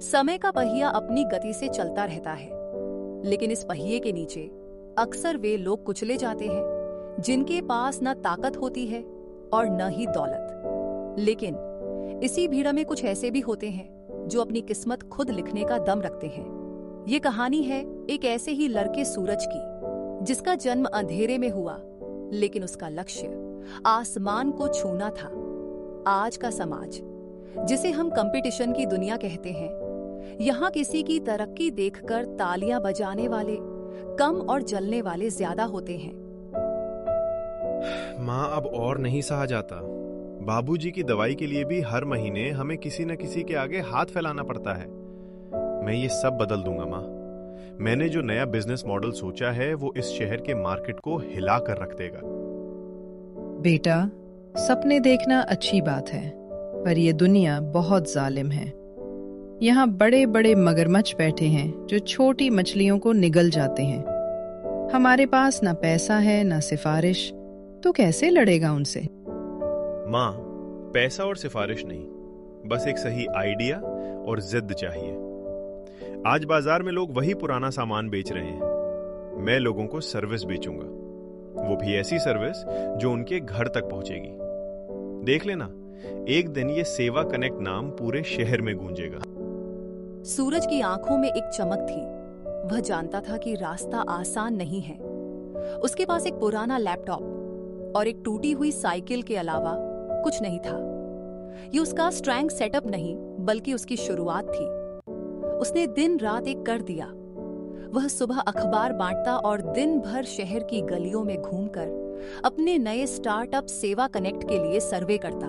समय का पहिया अपनी गति से चलता रहता है, लेकिन इस पहिए के नीचे अक्सर वे लोग कुचले जाते हैं जिनके पास न ताकत होती है और न ही दौलत। लेकिन इसी भीड़ में कुछ ऐसे भी होते हैं जो अपनी किस्मत खुद लिखने का दम रखते हैं। ये कहानी है एक ऐसे ही लड़के सूरज की, जिसका जन्म अंधेरे में हुआ, लेकिन उसका लक्ष्य आसमान को छूना था। आज का समाज, जिसे हम कंपटीशन की दुनिया कहते हैं, यहाँ किसी की तरक्की देखकर तालियां बजाने वाले कम और जलने वाले ज्यादा होते हैं। माँ, अब और नहीं सहा जाता। बाबूजी की दवाई के लिए भी हर महीने हमें किसी न किसी के आगे हाथ फैलाना पड़ता है। मैं ये सब बदल दूंगा माँ। मैंने जो नया बिजनेस मॉडल सोचा है वो इस शहर के मार्केट को हिला कर रख देगा। बेटा, सपने देखना अच्छी बात है, पर ये दुनिया बहुत जालिम है। यहाँ बड़े बड़े मगरमच्छ बैठे हैं जो छोटी मछलियों को निगल जाते हैं। हमारे पास ना पैसा है ना सिफारिश, तो कैसे लड़ेगा उनसे? माँ, पैसा और सिफारिश नहीं, बस एक सही आइडिया और जिद चाहिए। आज बाजार में लोग वही पुराना सामान बेच रहे हैं। मैं लोगों को सर्विस बेचूंगा, वो भी ऐसी सर्विस जो उनके घर तक पहुंचेगी। देख लेना, एक दिन ये सेवा कनेक्ट नाम पूरे शहर में गूंजेगा। सूरज की आंखों में एक चमक थी। वह जानता था कि रास्ता आसान नहीं है। उसके पास एक पुराना लैपटॉप और एक टूटी हुई साइकिल के अलावा कुछ नहीं था। ये उसका स्ट्रॉन्ग सेटअप नहीं, बल्कि उसकी शुरुआत थी। उसने दिन रात एक कर दिया। वह सुबह अखबार बांटता और दिन भर शहर की गलियों में घूमकर अपने नए स्टार्टअप सेवा कनेक्ट के लिए सर्वे करता।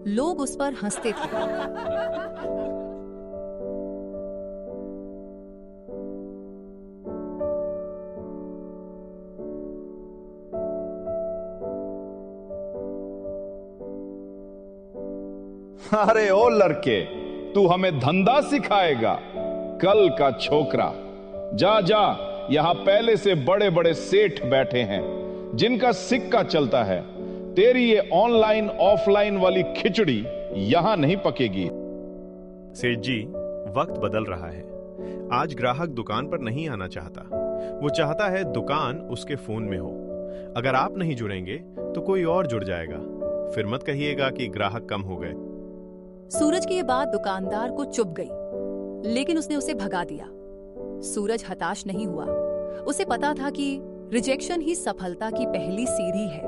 लोग उस पर हंसते थे। अरे ओ लड़के, तू हमें धंधा सिखाएगा? कल का छोकरा, जा जा, यहां पहले से बड़े बड़े सेठ बैठे हैं जिनका सिक्का चलता है। तेरी ये ऑनलाइन ऑफलाइन वाली खिचड़ी यहां नहीं पकेगी। सेठ जी, वक्त बदल रहा है। आज ग्राहक दुकान पर नहीं आना चाहता, वो चाहता है दुकान उसके फोन में हो। अगर आप नहीं जुड़ेंगे तो कोई और जुड़ जाएगा। फिर मत कहिएगा कि ग्राहक कम हो गए। सूरज की ये बात दुकानदार को चुभ गई, लेकिन उसने उसे भगा दिया। सूरज हताश नहीं हुआ। उसे पता था कि रिजेक्शन ही सफलता की पहली सीढ़ी है।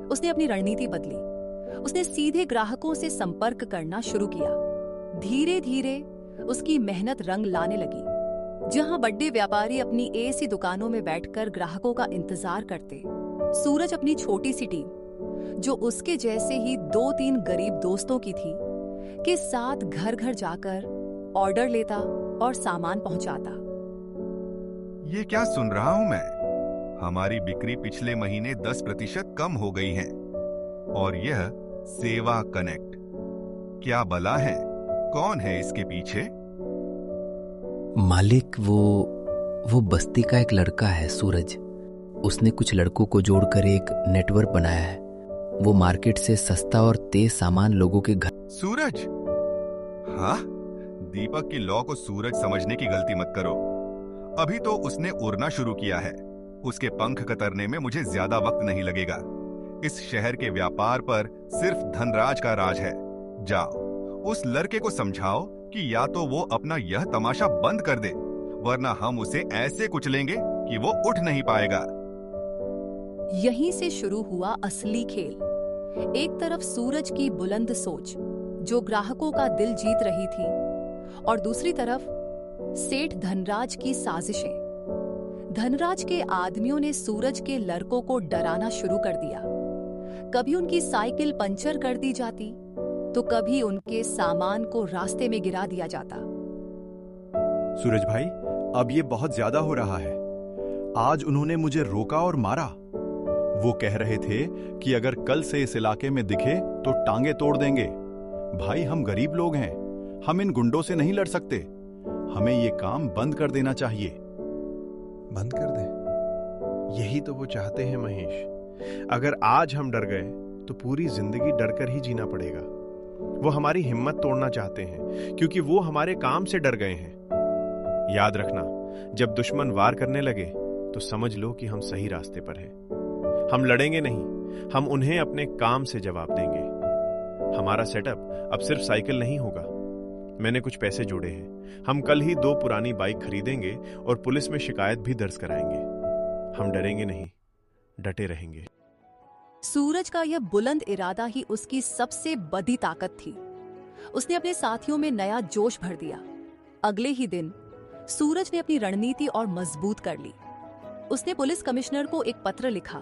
उसने अपनी रणनीति बदली। उसने सीधे ग्राहकों से संपर्क करना शुरू किया। धीरे धीरे उसकी मेहनत रंग लाने लगी। जहां बड़े व्यापारी अपनी एसी दुकानों में बैठकर ग्राहकों का इंतजार करते, सूरज अपनी छोटी सी टीम, जो उसके जैसे ही 2-3 गरीब दोस्तों की थी, के साथ घर घर जाकर ऑर्डर लेता और सामान पहुंचाता। ये क्या सुन रहा हूं मैं? हमारी बिक्री पिछले महीने 10% कम हो गई है, और यह सेवा कनेक्ट। क्या बला है? कौन है इसके पीछे? मालिक, वो बस्ती का एक लड़का है सूरज। उसने कुछ लड़कों को जोड़कर एक नेटवर्क बनाया है। वो मार्केट से सस्ता और तेज सामान लोगों के घर। सूरज? हाँ, दीपक की लॉ को सूरज समझने की गलती मत करो। अभी तो उसने उड़ना शुरू किया है। उसके पंख कतरने में मुझे ज्यादा वक्त नहीं लगेगा। इस शहर के व्यापार पर सिर्फ धनराज का राज है। जाओ, उस लड़के को समझाओ कि या तो वो अपना यह तमाशा बंद कर दे, वरना हम उसे ऐसे कुचलेंगे कि वो उठ नहीं पाएगा। यहीं से शुरू हुआ असली खेल। एक तरफ सूरज की बुलंद सोच, जो ग्राहकों का दिल जीत रही थी, और दूसरी तरफ सेठ धनराज की साजिशें। धनराज के आदमियों ने सूरज के लड़कों को डराना शुरू कर दिया। कभी उनकी साइकिल पंचर कर दी जाती, तो कभी उनके सामान को रास्ते में गिरा दिया जाता। सूरज भाई, अब ये बहुत ज्यादा हो रहा है। आज उन्होंने मुझे रोका और मारा। वो कह रहे थे कि अगर कल से इस इलाके में दिखे तो टांगे तोड़ देंगे। भाई, हम गरीब लोग हैं, हम इन गुंडों से नहीं लड़ सकते। हमें ये काम बंद कर देना चाहिए। बंद कर दे? यही तो वो चाहते हैं महेश। अगर आज हम डर गए तो पूरी जिंदगी डर कर ही जीना पड़ेगा। वो हमारी हिम्मत तोड़ना चाहते हैं क्योंकि वो हमारे काम से डर गए हैं। याद रखना, जब दुश्मन वार करने लगे तो समझ लो कि हम सही रास्ते पर हैं। हम लड़ेंगे नहीं, हम उन्हें अपने काम से जवाब देंगे। हमारा सेटअप अब सिर्फ साइकिल नहीं होगा। मैंने कुछ पैसे जोड़े हैं। हम कल ही 2 पुरानी बाइक खरीदेंगे और पुलिस में शिकायत भी दर्ज कराएंगे। हम डरेंगे नहीं, डटे रहेंगे। सूरज का यह बुलंद इरादा ही उसकी सबसे बड़ी ताकत थी। उसने अपने साथियों में नया जोश भर दिया। अगले ही दिन सूरज ने अपनी रणनीति और मजबूत कर ली। उसने पुलिस कमिश्नर को एक पत्र लिखा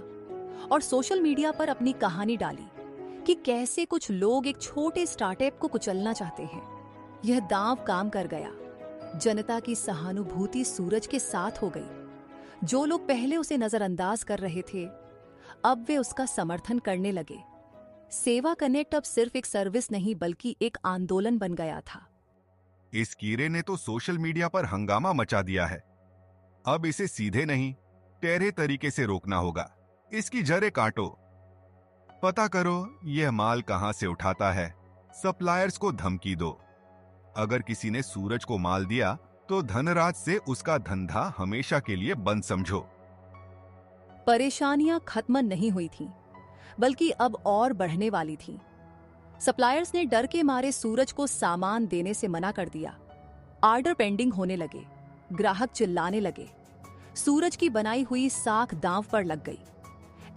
और सोशल मीडिया पर अपनी कहानी डाली कि कैसे कुछ लोग एक छोटे स्टार्टअप को कुचलना चाहते हैं। यह दांव काम कर गया। जनता की सहानुभूति सूरज के साथ हो गई। जो लोग पहले उसे नजरअंदाज कर रहे थे, अब वे उसका समर्थन करने लगे। सेवा कनेक्ट अब सिर्फ एक सर्विस नहीं बल्कि एक आंदोलन बन गया था। इस कीड़े ने तो सोशल मीडिया पर हंगामा मचा दिया है। अब इसे सीधे नहीं, टेढ़े तरीके से रोकना होगा। इसकी जड़ें काटो। पता करो यह माल कहां से उठाता है। सप्लायर्स को धमकी दो। अगर किसी ने सूरज को माल दिया तो धनराज से उसका धंधा हमेशा के लिए बंद समझो। परेशानियां खत्म नहीं हुई थीं, बल्कि अब और बढ़ने वाली थीं। सप्लायर्स ने डर के मारे सूरज को सामान देने से मना कर दिया। ऑर्डर पेंडिंग होने लगे। ग्राहक चिल्लाने लगे। सूरज की बनाई हुई साख दांव पर लग गई।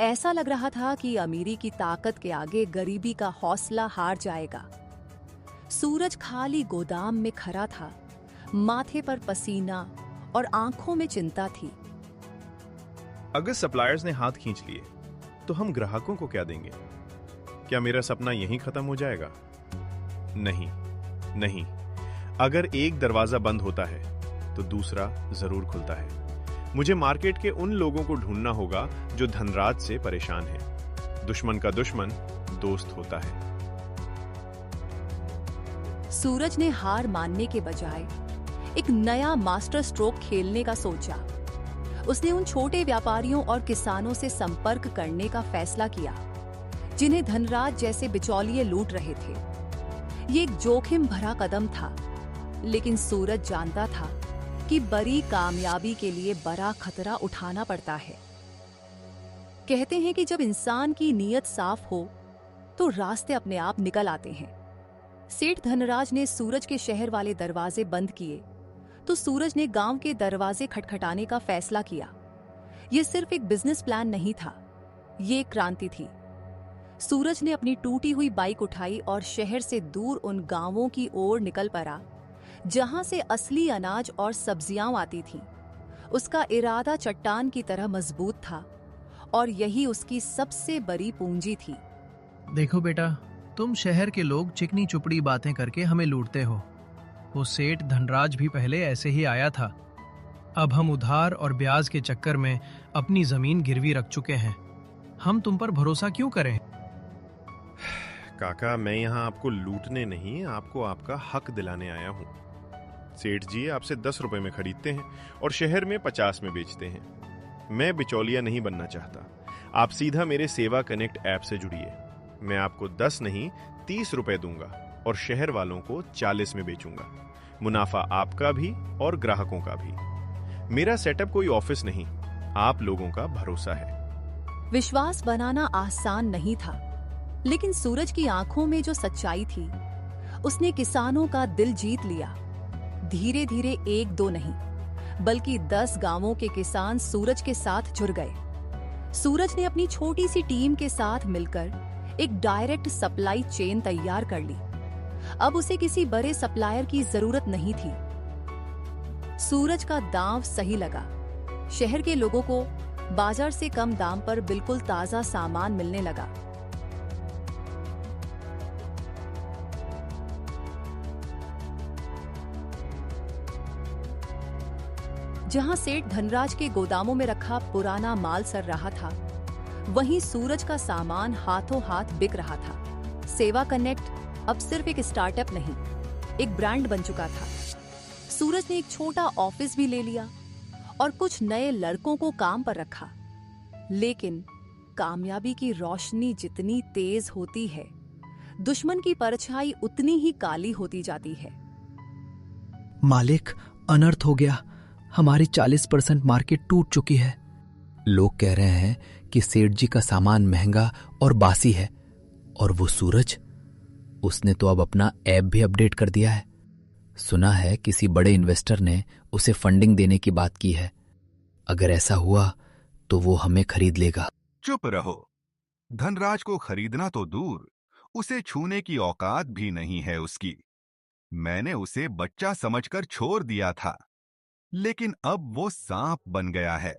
ऐसा लग रहा था कि अमीरी की ताकत के आगे गरीबी का हौसला हार जाएगा। सूरज खाली गोदाम में खड़ा था। माथे पर पसीना और आंखों में चिंता थी। अगर सप्लायर्स ने हाथ खींच लिए तो हम ग्राहकों को क्या देंगे? क्या मेरा सपना यहीं खत्म हो जाएगा? नहीं, नहीं। अगर एक दरवाजा बंद होता है तो दूसरा जरूर खुलता है। मुझे मार्केट के उन लोगों को ढूंढना होगा जो धनराज से परेशान हैं। दुश्मन का दुश्मन दोस्त होता है। सूरज ने हार मानने के बजाय एक नया मास्टर स्ट्रोक खेलने का सोचा। उसने उन छोटे व्यापारियों और किसानों से संपर्क करने का फैसला किया जिन्हें धनराज जैसे बिचौलिए लूट रहे थे। ये एक जोखिम भरा कदम था, लेकिन सूरज जानता था कि बड़ी कामयाबी के लिए बड़ा खतरा उठाना पड़ता है। कहते हैं कि जब इंसान की नीयत साफ हो तो रास्ते अपने आप निकल आते हैं। सेठ धनराज ने सूरज के शहर वाले दरवाजे बंद किए तो सूरज ने गांव के दरवाजे खटखटाने का फैसला किया। यह सिर्फ एक बिजनेस प्लान नहीं था, ये एक क्रांति थी। सूरज ने अपनी टूटी हुई बाइक उठाई और शहर से दूर उन गांवों की ओर निकल पड़ा जहां से असली अनाज और सब्जियां आती थीं। उसका इरादा चट्टान की तरह मजबूत था और यही उसकी सबसे बड़ी पूंजी थी। देखो बेटा, तुम शहर के लोग चिकनी चुपड़ी बातें करके हमें लूटते हो। वो सेठ धनराज भी पहले ऐसे ही आया था। अब हम उधार और ब्याज के चक्कर में अपनी जमीन गिरवी रख चुके हैं। हम तुम पर भरोसा क्यों करें? काका, मैं यहाँ आपको लूटने नहीं, आपको आपका हक दिलाने आया हूँ। सेठ जी आपसे 10 रुपए में खरीदते हैं और शहर में 50 में बेचते हैं। मैं बिचौलिया नहीं बनना चाहता। आप सीधा मेरे सेवा कनेक्ट ऐप से जुड़िए। मैं आपको 10 नहीं 30 रुपए दूंगा और शहर वालों को 40 में बेचूंगा। मुनाफा आपका भी और ग्राहकों का भी। मेरा सेटअप कोई ऑफिस नहीं, आप लोगों का भरोसा है। विश्वास बनाना आसान नहीं था, लेकिन सूरज की आंखों में जो सच्चाई थी, उसने किसानों का दिल जीत लिया। धीरे धीरे 1-2 नहीं, बल्कि 10 गांवों के किसान सूरज के साथ जुड़ गए। सूरज ने अपनी छोटी सी टीम के साथ मिलकर एक डायरेक्ट सप्लाई चेन तैयार कर ली। अब उसे किसी बड़े सप्लायर की जरूरत नहीं थी। सूरज का दांव सही लगा। शहर के लोगों को बाजार से कम दाम पर बिल्कुल ताजा सामान मिलने लगा। जहां सेठ धनराज के गोदामों में रखा पुराना माल सड़ रहा था, वहीं सूरज का सामान हाथों हाथ बिक रहा था। सेवा कनेक्ट अब सिर्फ एक स्टार्टअप नहीं, एक ब्रांड बन चुका था। सूरज ने एक छोटा ऑफिस भी ले लिया और कुछ नए लड़कों को काम पर रखा। लेकिन कामयाबी की रोशनी जितनी तेज होती है, दुश्मन की परछाई उतनी ही काली होती जाती है। मालिक, अनर्थ हो गया। हमारी 40% मार्केट टूट चुकी है। लोग कह रहे हैं कि सेठ जी का सामान महंगा और बासी है। और वो सूरज, उसने तो अब अपना ऐप भी अपडेट कर दिया है। सुना है किसी बड़े इन्वेस्टर ने उसे फंडिंग देने की बात की है। अगर ऐसा हुआ तो वो हमें खरीद लेगा। चुप रहो। धनराज को खरीदना तो दूर, उसे छूने की औकात भी नहीं है उसकी। मैंने उसे बच्चा समझकर छोड़ दिया था, लेकिन अब वो सांप बन गया है।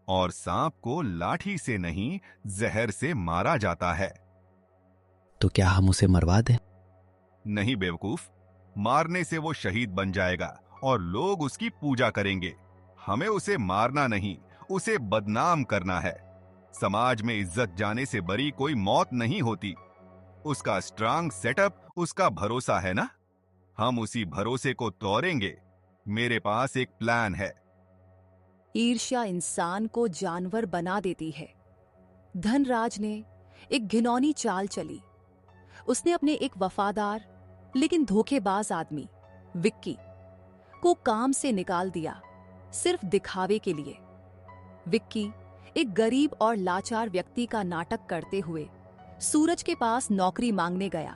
और सांप को लाठी से नहीं, जहर से मारा जाता है। तो क्या हम उसे मरवा दें? नहीं बेवकूफ, मारने से वो शहीद बन जाएगा और लोग उसकी पूजा करेंगे। हमें उसे मारना नहीं, उसे बदनाम करना है। समाज में इज्जत जाने से बड़ी कोई मौत नहीं होती। उसका स्ट्रांग सेटअप उसका भरोसा है ना, हम उसी भरोसे को तोड़ेंगे। मेरे पास एक प्लान है। ईर्ष्या इंसान को जानवर बना देती है। धनराज ने एक घिनौनी चाल चली। उसने अपने एक वफादार लेकिन धोखेबाज आदमी विक्की को काम से निकाल दिया, सिर्फ दिखावे के लिए। विक्की एक गरीब और लाचार व्यक्ति का नाटक करते हुए सूरज के पास नौकरी मांगने गया।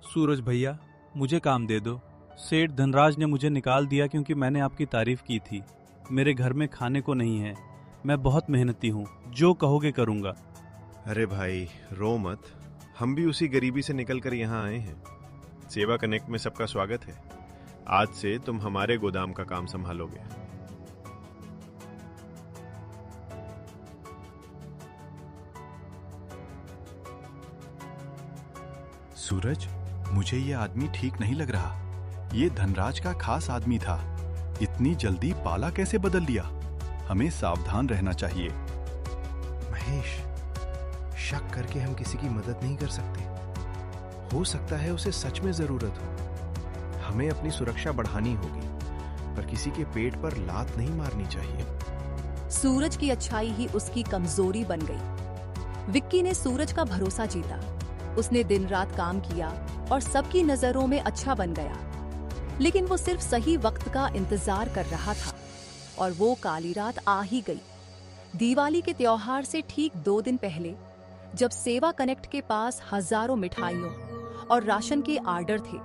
सूरज भैया, मुझे काम दे दो। सेठ धनराज ने मुझे निकाल दिया क्योंकि मैंने आपकी तारीफ की थी। मेरे घर में खाने को नहीं है। मैं बहुत मेहनती हूँ, जो कहोगे करूँगा। अरे भाई रो मत, हम भी उसी गरीबी से निकलकर यहाँ आए हैं। सेवा कनेक्ट में सबका स्वागत है। आज से तुम हमारे गोदाम का काम संभालोगे। सूरज, मुझे ये आदमी ठीक नहीं लग रहा। ये धनराज का खास आदमी था। इतनी जल्दी पाला कैसे बदल दिया? हमें सावधान रहना चाहिए। महेश, शक करके हम किसी की मदद नहीं कर सकते। हो सकता है उसे सच में जरूरत हो। हमें अपनी सुरक्षा बढ़ानी होगी, पर किसी के पेट पर लात नहीं मारनी चाहिए। सूरज की अच्छाई ही उसकी कमजोरी बन गई। विक्की ने सूरज का भरोसा जीता। उसने दिन रात काम किया और सबकी नजरों में अच्छा बन गया। लेकिन वो सिर्फ सही वक्त का इंतजार कर रहा था और वो काली रात आ ही गई। दिवाली के त्योहार से ठीक 2 दिन पहले, जब सेवा कनेक्ट के पास हजारों मिठाइयों और राशन के आर्डर थे,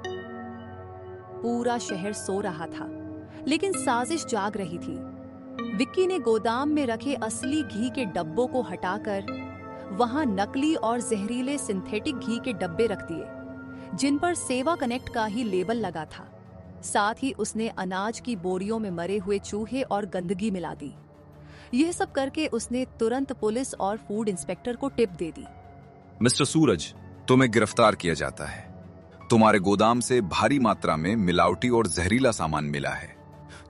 पूरा शहर सो रहा था, लेकिन साजिश जाग रही थी। विक्की ने गोदाम में रखे असली घी के डब्बों को हटाकर वहां नकली और जहरीले सिंथेटिक घी के डब्बे रख दिए, जिन पर सेवा कनेक्ट का ही लेबल लगा था। साथ ही उसने अनाज की बोरियों में मरे हुए चूहे और गंदगी मिला दी। यह सब करके उसने तुरंत पुलिस और फूड इंस्पेक्टर को टिप दे दी। मिस्टर सूरज, तुम्हें गिरफ्तार किया जाता है। तुम्हारे गोदाम से भारी मात्रा में मिलावटी और जहरीला सामान मिला है।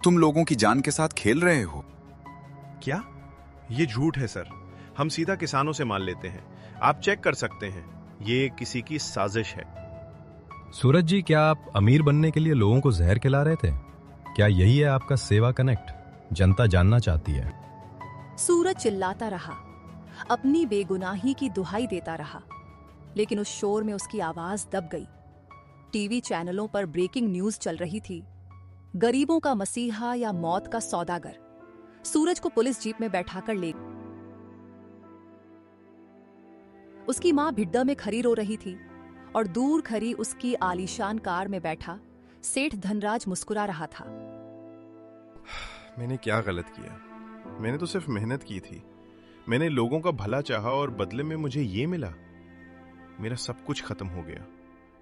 तुम लोगों की जान के साथ खेल रहे हो। क्या? ये झूठ है सर। हम सीधा किसानों से माल लेते हैं। आप चेक कर सकते हैं, ये किसी की साजिश है। सूरज जी, क्या आप अमीर बनने के लिए लोगों को जहर खिला रहे थे? क्या यही है आपका सेवा कनेक्ट? जनता जानना चाहती है। सूरज चिल्लाता रहा, अपनी बेगुनाही की दुहाई देता रहा, लेकिन उस शोर में उसकी आवाज दब गई। टीवी चैनलों पर ब्रेकिंग न्यूज चल रही थी। गरीबों का मसीहा या मौत का सौदागर सूरज को पुलिस जीप में बैठाकर ले। उसकी मां भिड्डा में खड़ी रो रही थी और दूर खड़ी उसकी आलीशान कार में बैठा सेठ धनराज मुस्कुरा रहा था। मैंने क्या गलत किया? मैंने तो सिर्फ मेहनत की थी। मैंने लोगों का भला चाहा और बदले में मुझे ये मिला। मेरा सब कुछ खत्म हो गया।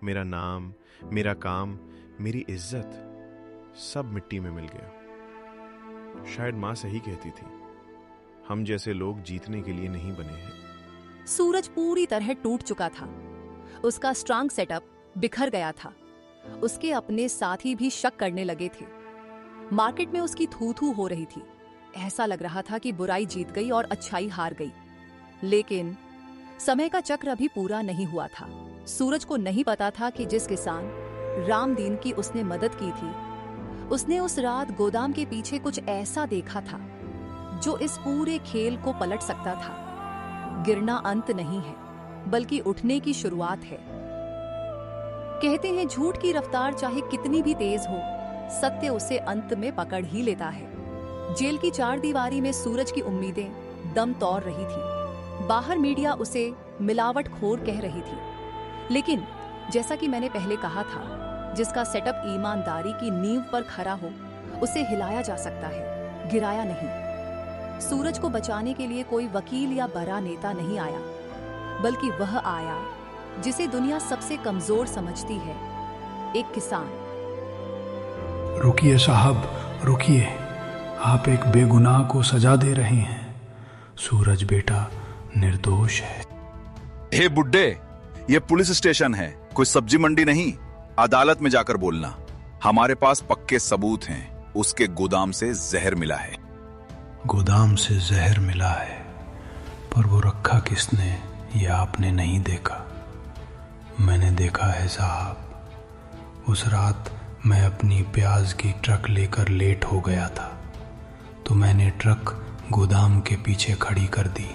मेरा नाम, मेरा काम, मेरी इज्जत, सब मिट्टी में मिल गया। शायद मां सही कहती थी, हम जैसे लोग जीतने के लिए नहीं बने हैं। सूरज पूरी तरह टूट चुका था। उसका स्ट्रांग सेटअप बिखर गया था। उसके अपने साथी भी शक करने लगे थे। मार्केट में उसकी थू-थू हो रही थी। ऐसा लग रहा था कि बुराई जीत गई और अच्छाई हार गई। लेकिन समय का चक्र अभी पूरा नहीं हुआ था। सूरज को नहीं पता था कि जिस किसान रामदीन की उसने मदद की थी, उसने उस रात गोदाम के पीछे कुछ ऐसा देखा था जो इस पूरे खेल को पलट सकता था। गिरना अंत नहीं है, बल्कि उठने की शुरुआत है। कहते हैं झूठ की रफ्तार चाहे कितनी भी तेज हो, सत्य उसे अंत में पकड़ ही लेता है। जेल की चारदीवारी में सूरज की उम्मीदें दम तोड़ रही थी। बाहर मीडिया उसे मिलावटखोर कह रही थी, लेकिन जैसा कि मैंने पहले कहा था, जिसका सेटअप ईमानदारी की नींव पर खड़ा हो उसे हिलाया जा सकता है, गिराया नहीं। सूरज को बचाने के लिए कोई वकील या बड़ा नेता नहीं आया, बल्कि वह आया जिसे दुनिया सबसे कमजोर समझती है, एक किसान। रुकिए साहब, रुकिए, आप एक बेगुनाह को सजा दे रहे हैं। सूरज बेटा निर्दोष है। हे बुड्ढे, ये पुलिस स्टेशन है, कोई सब्जी मंडी नहीं। अदालत में जाकर बोलना। हमारे पास पक्के सबूत हैं, उसके गोदाम से जहर मिला है। गोदाम से जहर मिला है, पर वो रखा किसने ये आपने नहीं देखा। मैंने देखा है साहब। उस रात मैं अपनी प्याज की ट्रक लेकर लेट हो गया था, तो मैंने ट्रक गोदाम के पीछे खड़ी कर दी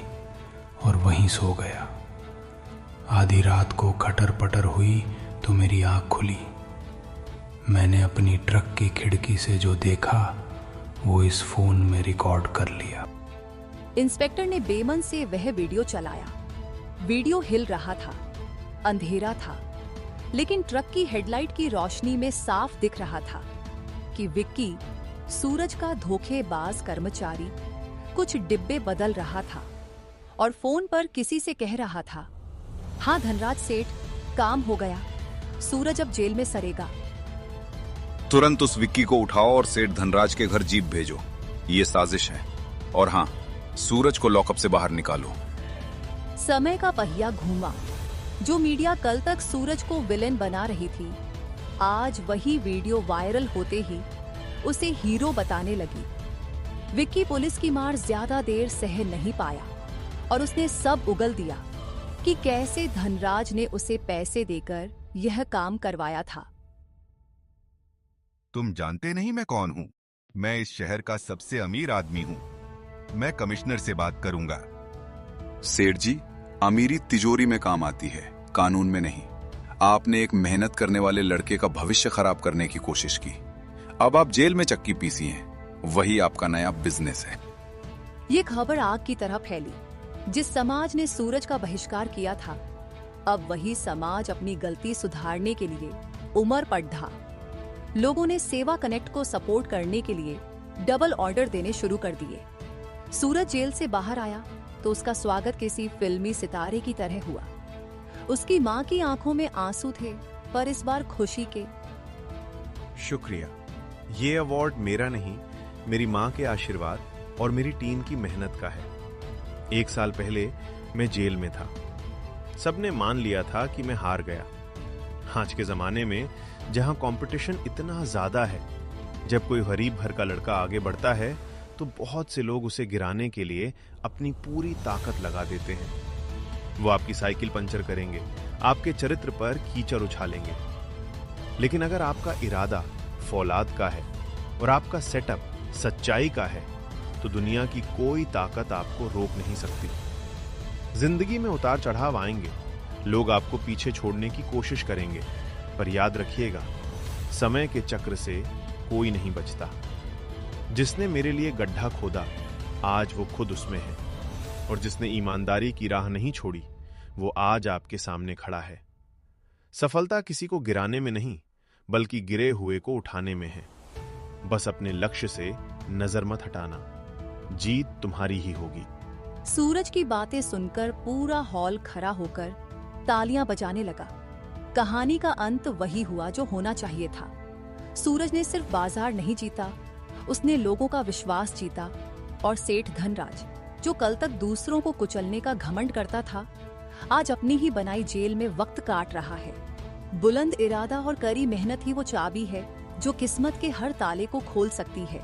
और वहीं सो गया। आधी रात को खटर पटर हुई तो मेरी आंख खुली। मैंने अपनी ट्रक की खिड़की से जो देखा वो इस फोन में रिकॉर्ड कर लिया। इंस्पेक्टर ने बेमन से वह वीडियो चलाया। वीडियो हिल रहा था, अंधेरा था, लेकिन ट्रक की हेडलाइट की रोशनी में साफ दिख रहा था कि विक्की, सूरज का धोखेबाज कर्मचारी, कुछ डिब्बे बदल रहा था और फोन पर किसी से कह रहा था, हाँ धनराज सेठ, काम हो गया, सूरज अब जेल में सड़ेगा। तुरंत उस विक्की को उठाओ और सेठ धनराज के घर जीप भेजो। ये साजिश है। और हाँ, सूरज को लॉकअप से बाहर निकालो। समय का पहिया घूमा। जो मीडिया कल तक सूरज को विलेन बना रही थी, आज वही वीडियो वायरल होते ही उसे हीरो बताने लगी। विक्की पुलिस की मार ज्यादा देर सह नहीं पाया और उसने सब उगल दिया कि कैसे धनराज ने उसे पैसे देकर यह काम करवाया था। तुम जानते नहीं मैं कौन हूं? मैं इस शहर का सबसे अमीर आदमी हूं। मैं कमिश्नर से बात करूंगा। सेठ जी, अमीरी तिजोरी में काम आती है, कानून में नहीं। आपने एक मेहनत करने वाले लड़के का भविष्य खराब करने की कोशिश की। अब आप जेल में चक्की पीसी हैं। वही आपका नया बिजनेस है। ये खबर आग की तरह फैली। जिस समाज ने सूरज का बहिष्कार किया था, अब वही समाज अपनी गलती सुधारने के लिए उमर पर ढा। लोगों ने सेवा कनेक्ट को सपोर्ट करने के लिए डबल ऑर्डर देने शुरू कर दिए। सूरज जेल से बाहर आया तो उसका स्वागत किसी फिल्मी सितारे की तरह हुआ। उसकी माँ की आंखों में आंसू थे, पर इस बार खुशी के। शुक्रिया। ये अवार्ड मेरा नहीं, मेरी माँ के आशीर्वाद और मेरी टीम की मेहनत का है। 1 साल पहले मैं जेल में था। सबने मान लिया था कि मैं हार गया। आज के जमाने में जहां कंपटीशन इतना ज्यादा है, जब कोई गरीब घर का लड़का आगे बढ़ता है तो बहुत से लोग उसे गिराने के लिए अपनी पूरी ताकत लगा देते हैं। वो आपकी साइकिल पंचर करेंगे, आपके चरित्र पर कीचड़ उछालेंगे। लेकिन अगर आपका इरादा फौलाद का है और आपका सेटअप सच्चाई का है, तो दुनिया की कोई ताकत आपको रोक नहीं सकती। जिंदगी में उतार चढ़ाव आएंगे, लोग आपको पीछे छोड़ने की कोशिश करेंगे, पर याद रखिएगा, समय के चक्र से कोई नहीं बचता। जिसने मेरे लिए गड्ढा खोदा, आज वो खुद उसमें है, और जिसने ईमानदारी की राह नहीं छोड़ी, वो आज आपके सामने खड़ा है। सफलता किसी को गिराने में नहीं, बल्कि गिरे हुए को उठाने में है। बस अपने लक्ष्य से नजर मत हटाना, जीत तुम्हारी ही होगी। सूरज की बातें सुनकर पूरा हॉल खड़ा होकर तालियां बजाने लगा। कहानी का अंत वही हुआ जो होना चाहिए था। सूरज ने सिर्फ बाजार नहीं जीता, उसने लोगों का विश्वास जीता, और सेठ धनराज, जो कल तक दूसरों को कुचलने का घमंड करता था, आज अपनी ही बनाई जेल में वक्त काट रहा है। बुलंद इरादा और कड़ी मेहनत ही वो चाबी है जो किस्मत के हर ताले को खोल सकती है।